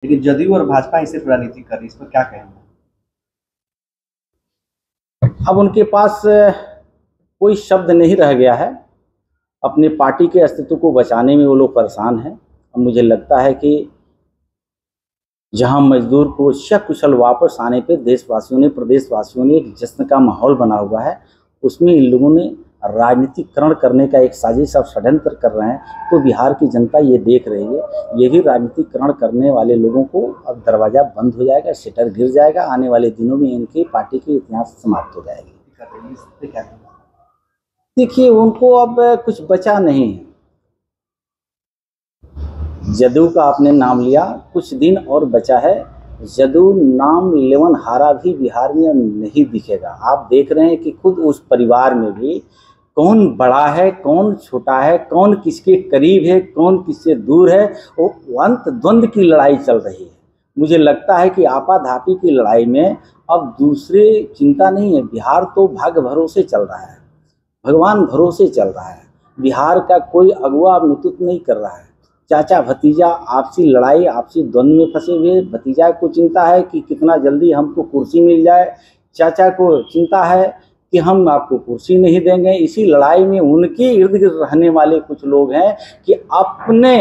लेकिन जदयू और भाजपा ही सिर्फ राजनीति कर रही है, इस पर क्या कहेंगे? अब उनके पास कोई शब्द नहीं रह गया है। अपने पार्टी के अस्तित्व को बचाने में वो लोग परेशान हैं। अब मुझे लगता है कि जहां मजदूर को सकुशल वापस आने पे देशवासियों ने, प्रदेशवासियों ने एक जश्न का माहौल बना हुआ है, उसमें इन लोगों ने राजनीतिकरण करने का एक साजिश और षड्यंत्र कर रहे हैं। तो बिहार की जनता ये देख रही है। ये भी राजनीतिकरण करने वाले लोगों को अब दरवाजा बंद हो जाएगा, शटर गिर जाएगा। आने वाले दिनों में इनकी पार्टी की इतिहास समाप्त हो जाएगी। देखिए, उनको अब कुछ बचा नहीं है। जदयू का आपने नाम लिया, कुछ दिन और बचा है। जदयू नाम लेवन हारा भी बिहार में नहीं दिखेगा। आप देख रहे हैं कि खुद उस परिवार में भी कौन बड़ा है, कौन छोटा है, कौन किसके करीब है, कौन किससे दूर है, वो अंत द्वंद्व की लड़ाई चल रही है। मुझे लगता है कि आपाधापी की लड़ाई में अब दूसरे चिंता नहीं है। बिहार तो भाग्य भरोसे चल रहा है, भगवान भरोसे चल रहा है। बिहार का कोई अगुआ अब नेतृत्व नहीं कर रहा है। चाचा भतीजा आपसी लड़ाई, आपसी द्वंद्व में फंसे हुए। भतीजा को चिंता है कि कितना जल्दी हमको कुर्सी मिल जाए, चाचा को चिंता है कि हम आपको कुर्सी नहीं देंगे। इसी लड़ाई में उनके इर्द गिर्द रहने वाले कुछ लोग हैं कि अपने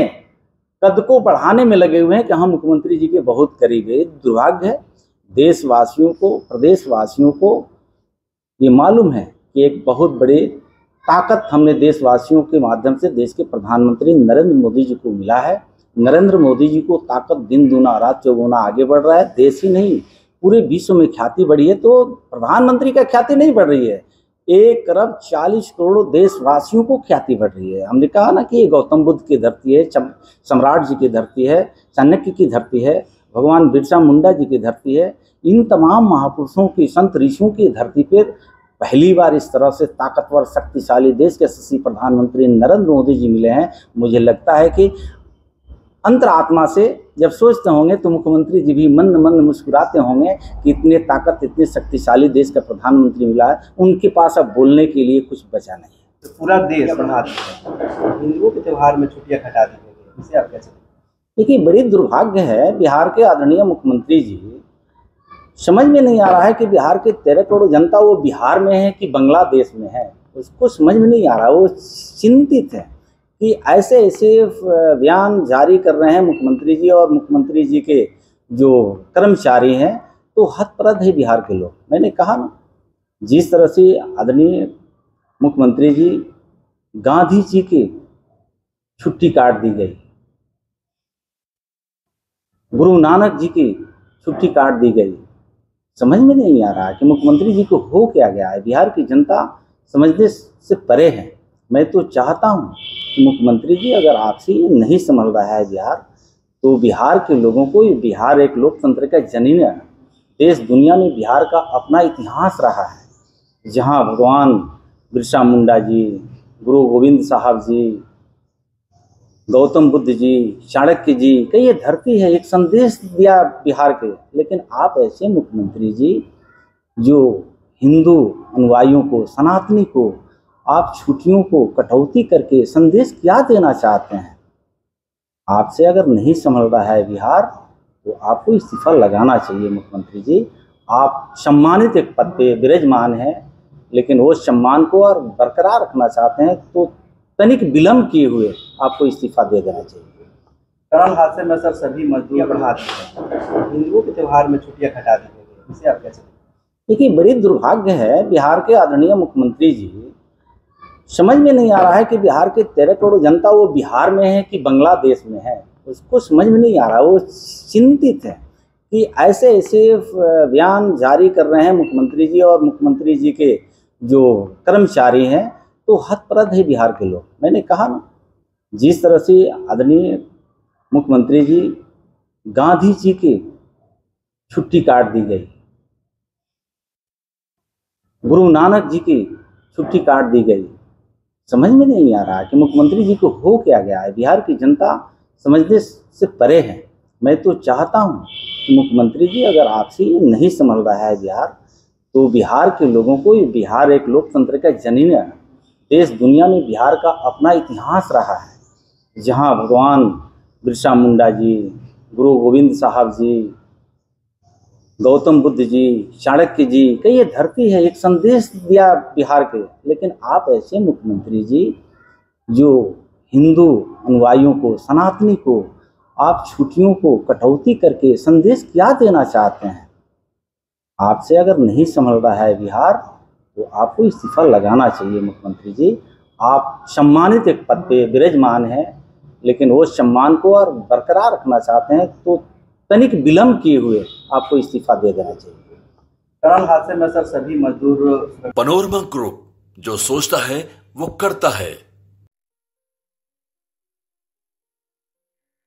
कद को बढ़ाने में लगे हुए हैं कि हम मुख्यमंत्री जी के बहुत करीब है। दुर्भाग्य है। देशवासियों को, प्रदेशवासियों को ये मालूम है कि एक बहुत बड़ी ताकत हमने देशवासियों के माध्यम से देश के प्रधानमंत्री नरेंद्र मोदी जी को मिला है। नरेंद्र मोदी जी को ताकत दिन दूना रात चौगुना आगे बढ़ रहा है। देश ही नहीं, पूरे विश्व में ख्याति बढ़ी है। तो प्रधानमंत्री का ख्याति नहीं बढ़ रही है, 1 अरब 40 करोड़ देशवासियों को ख्याति बढ़ रही है। हमने कहा ना कि ये गौतम बुद्ध की धरती है, सम्राट जी की धरती है, चाणक्य की धरती है, भगवान बिरसा मुंडा जी की धरती है। इन तमाम महापुरुषों की, संत ऋषियों की धरती पर पहली बार इस तरह से ताकतवर शक्तिशाली देश के यशस्वी प्रधानमंत्री नरेंद्र मोदी जी मिले हैं। मुझे लगता है कि अंतरात्मा से जब सोचते होंगे तो मुख्यमंत्री जी भी मंद मंद मुस्कुराते होंगे कि इतने ताकत, इतने शक्तिशाली देश का प्रधानमंत्री मिला है। उनके पास अब बोलने के लिए कुछ बचा नहीं है। तो पूरा देश बढ़ा दिया, हिंदुओं के त्यौहार में छुट्टियां घटा दी गई, इसे आप कैसे? देखिए, बड़ी दुर्भाग्य है। बिहार के आदरणीय मुख्यमंत्री जी, समझ में नहीं आ रहा है कि बिहार के 13 करोड़ जनता वो बिहार में है कि बांग्लादेश में है, उसको समझ में नहीं आ रहा। वो चिंतित है कि ऐसे ऐसे बयान जारी कर रहे हैं मुख्यमंत्री जी और मुख्यमंत्री जी के जो कर्मचारी हैं। तो हतप्रभ है बिहार के लोग। मैंने कहा ना, जिस तरह से आदरणीय मुख्यमंत्री जी गांधी जी की छुट्टी काट दी गई, गुरु नानक जी की छुट्टी काट दी गई, समझ में नहीं आ रहा कि मुख्यमंत्री जी को हो क्या गया है। बिहार की जनता समझने से परे है। मैं तो चाहता हूं कि मुख्यमंत्री जी, अगर आपसे ये नहीं संभल रहा है बिहार, तो बिहार के लोगों को, बिहार एक लोकतंत्र का जनीन है। देश दुनिया में बिहार का अपना इतिहास रहा है, जहां भगवान बिरसा मुंडा जी, गुरु गोविंद साहब जी, गौतम बुद्ध जी, चाणक्य जी का ये धरती है, एक संदेश दिया बिहार के। लेकिन आप ऐसे मुख्यमंत्री जी जो हिंदू अनुयायियों को, सनातनी को, आप छुट्टियों को कटौती करके संदेश क्या देना चाहते हैं? आपसे अगर नहीं संभल रहा है बिहार, तो आपको इस्तीफा लगाना चाहिए मुख्यमंत्री जी। आप सम्मानित एक पद पे विराजमान हैं, लेकिन वो सम्मान को और बरकरार रखना चाहते हैं, तो तनिक विलम्ब किए हुए आपको इस्तीफा दे देना चाहिए। करल हादसे में सर सभी मजदूर बढ़ा दिए, हिंदुओं के त्यौहार में छुट्टियां घटा दी गई, इसे आप कैसे? देखिए, बड़ी दुर्भाग्य है। बिहार के आदरणीय मुख्यमंत्री जी, समझ में नहीं आ रहा है कि बिहार के 13 करोड़ जनता वो बिहार में है कि बांग्लादेश में है, उसको समझ में नहीं आ रहा। वो चिंतित है कि ऐसे ऐसे बयान जारी कर रहे हैं मुख्यमंत्री जी और मुख्यमंत्री जी के जो कर्मचारी हैं। तो हतप्रभ है बिहार के लोग। मैंने कहा ना, जिस तरह से आदरणीय मुख्यमंत्री जी गांधी जी की छुट्टी काट दी गई, गुरु नानक जी की छुट्टी काट दी गई, समझ में नहीं आ रहा कि मुख्यमंत्री जी को हो क्या गया है। बिहार की जनता समझने से परे है। मैं तो चाहता हूं कि मुख्यमंत्री जी, अगर आपसे ये नहीं संभल रहा है बिहार, तो बिहार के लोगों को, बिहार एक लोकतंत्र का जनीन है। देश दुनिया में बिहार का अपना इतिहास रहा है, जहां भगवान बिरसा मुंडा जी, गुरु गोविंद साहब जी, गौतम बुद्ध जी, चाणक्य जी, कई ये धरती है, एक संदेश दिया बिहार के। लेकिन आप ऐसे मुख्यमंत्री जी जो हिंदू अनुयायियों को, सनातनी को आप छुट्टियों को कटौती करके संदेश क्या देना चाहते हैं? आपसे अगर नहीं संभल रहा है बिहार तो आपको इस्तीफा लगाना चाहिए मुख्यमंत्री जी। आप सम्मानित एक पद पे विराजमान हैं, लेकिन वो सम्मान को और बरकरार रखना चाहते हैं तो तनिक विलंब किए हुए आपको इस्तीफा दे देना चाहिए। टनल हादसे में सर सभी मजदूर। पैनोरमा ग्रुप, जो सोचता है वो करता है।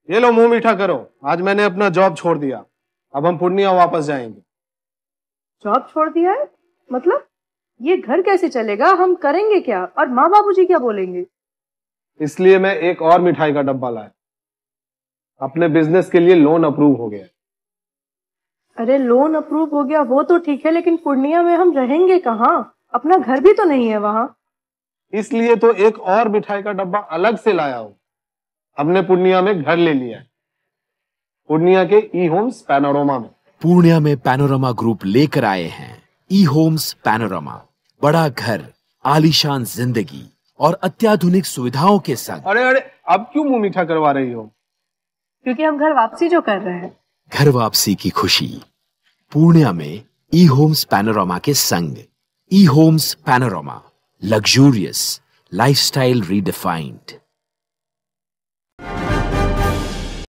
ये लो मुंह मीठा करो, आज मैंने अपना जॉब छोड़ दिया, अब हम पूर्णिया वापस जाएंगे। जॉब छोड़ दिया है? मतलब ये घर कैसे चलेगा? हम करेंगे क्या? और माँ बाबूजी क्या बोलेंगे? इसलिए मैं एक और मिठाई का डब्बा लाया। अपने बिजनेस के लिए लोन अप्रूव हो गया। अरे लोन अप्रूव हो गया वो तो ठीक है, लेकिन पूर्णिया में हम रहेंगे कहाँ? अपना घर भी तो नहीं है वहां। इसलिए तो एक और मिठाई का डब्बा अलग से लाया हूं। हमने पूर्णिया में घर ले लिया है, पूर्णिया के ई होम्स पैनोरमा में। पूर्णिया में पैनोरमा ग्रुप लेकर आए हैं ई होम्स पैनोरमा, बड़ा घर, आलीशान जिंदगी और अत्याधुनिक सुविधाओं के संग। अरे अरे, अब क्यों मुंह मीठा करवा रही हो? क्योंकि हम घर वापसी जो कर रहे हैं। घर वापसी की खुशी पूर्णिया में ई होम्स पैनोरमा के संग। ई homes panorama, luxurious lifestyle redefined.